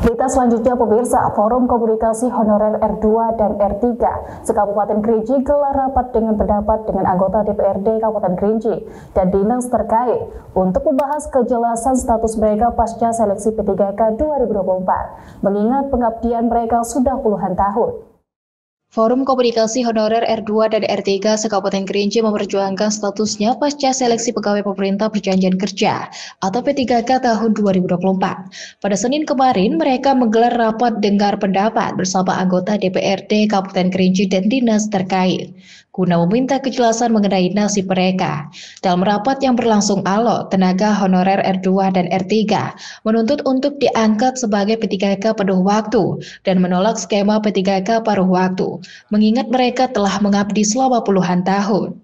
Berita selanjutnya pemirsa, Forum Komunikasi Honorer R2 dan R3 se-Kabupaten Kerinci gelar rapat dengan pendapat dengan anggota DPRD Kabupaten Kerinci dan dinas terkait untuk membahas kejelasan status mereka pasca seleksi P3K 2024, mengingat pengabdian mereka sudah puluhan tahun. Forum Komunikasi Honorer R2 dan R3 se-Kabupaten Kerinci memperjuangkan statusnya pasca seleksi pegawai pemerintah perjanjian kerja atau P3K tahun 2024. Pada Senin kemarin, mereka menggelar rapat dengar pendapat bersama anggota DPRD Kabupaten Kerinci dan dinas terkait, guna meminta kejelasan mengenai nasib mereka. Dalam rapat yang berlangsung alot, tenaga honorer R2 dan R3 menuntut untuk diangkat sebagai P3K penuh waktu dan menolak skema P3K paruh waktu, mengingat mereka telah mengabdi selama puluhan tahun.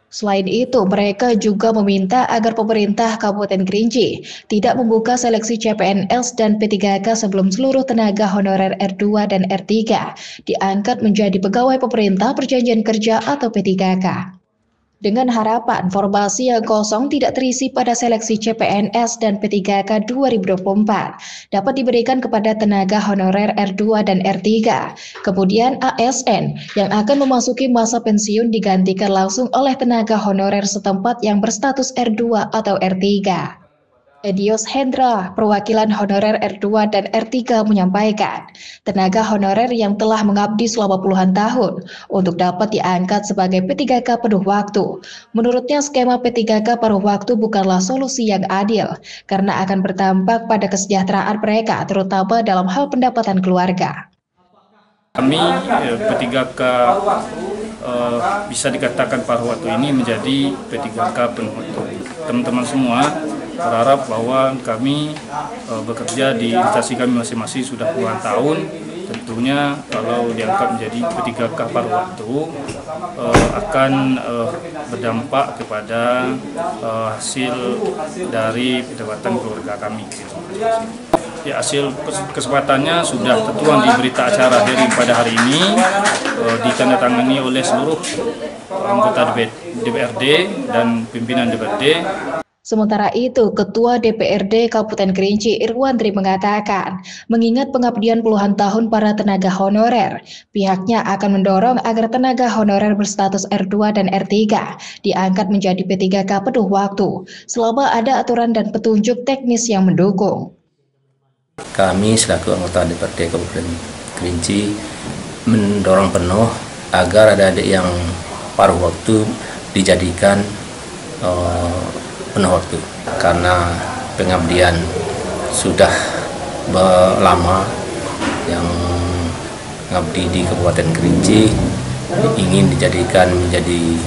Selain itu, mereka juga meminta agar pemerintah Kabupaten Kerinci tidak membuka seleksi CPNS dan P3K sebelum seluruh tenaga honorer R2 dan R3 diangkat menjadi pegawai pemerintah perjanjian kerja atau P3K. Dengan harapan formasi yang kosong tidak terisi pada seleksi CPNS dan P3K 2024 dapat diberikan kepada tenaga honorer R2 dan R3. Kemudian ASN yang akan memasuki masa pensiun digantikan langsung oleh tenaga honorer setempat yang berstatus R2 atau R3. Edios Hendra, perwakilan honorer R2 dan R3 menyampaikan, tenaga honorer yang telah mengabdi selama puluhan tahun untuk dapat diangkat sebagai P3K penuh waktu. Menurutnya skema P3K paruh waktu bukanlah solusi yang adil karena akan berdampak pada kesejahteraan mereka, terutama dalam hal pendapatan keluarga. Kami P3K bisa dikatakan paruh waktu ini menjadi P3K penuh waktu. Teman-teman semua berharap bahwa kami bekerja di instansi kami masing-masing sudah puluhan tahun. Tentunya kalau diangkat menjadi P3K paruh waktu akan berdampak kepada hasil dari pendapatan keluarga kami. Ya, hasil kesempatannya sudah tertuang di berita acara hearing pada hari ini, ditandatangani oleh seluruh anggota DPRD dan pimpinan DPRD. Sementara itu, Ketua DPRD Kabupaten Kerinci Irwandri mengatakan, mengingat pengabdian puluhan tahun para tenaga honorer, pihaknya akan mendorong agar tenaga honorer berstatus R2 dan R3 diangkat menjadi P3K penuh waktu, selama ada aturan dan petunjuk teknis yang mendukung. Kami selaku anggota DPRD Kabupaten Kerinci mendorong penuh agar adik-adik yang paruh waktu dijadikan penuh waktu, karena pengabdian sudah lama yang mengabdi di Kabupaten Kerinci ingin dijadikan menjadi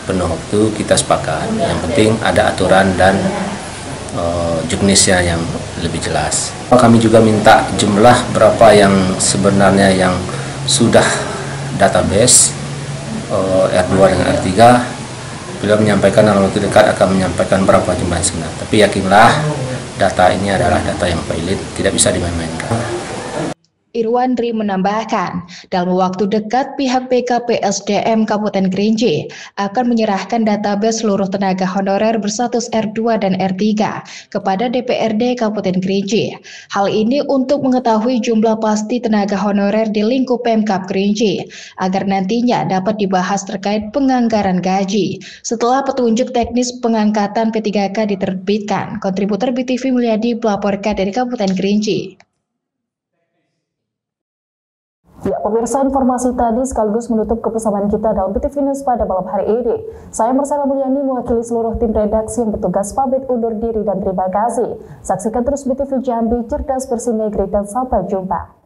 penuh waktu. Kita sepakat, yang penting ada aturan dan juknisnya yang lebih jelas. Kami juga minta jumlah berapa yang sebenarnya yang sudah database R2 dengan R3. Beliau menyampaikan dalam waktu dekat akan menyampaikan berapa jumlah sebenarnya. Tapi yakinlah data ini adalah data yang valid, tidak bisa dimain-mainkan. Irwandri menambahkan, dalam waktu dekat pihak BKPSDM Kabupaten Kerinci akan menyerahkan database seluruh tenaga honorer berstatus R2 dan R3 kepada DPRD Kabupaten Kerinci. Hal ini untuk mengetahui jumlah pasti tenaga honorer di lingkup Pemkab Kerinci, agar nantinya dapat dibahas terkait penganggaran gaji. Setelah petunjuk teknis pengangkatan P3K diterbitkan, kontributor BTV Mulyadi melaporkan dari Kabupaten Kerinci. Ya, pemirsa, informasi tadi sekaligus menutup kebersamaan kita dalam BTV News pada malam hari ini. Saya Marcella Mulyani mewakili seluruh tim redaksi yang bertugas pamit undur diri dan terima kasih. Saksikan terus BTV Jambi, cerdas bersih negeri, dan sampai jumpa.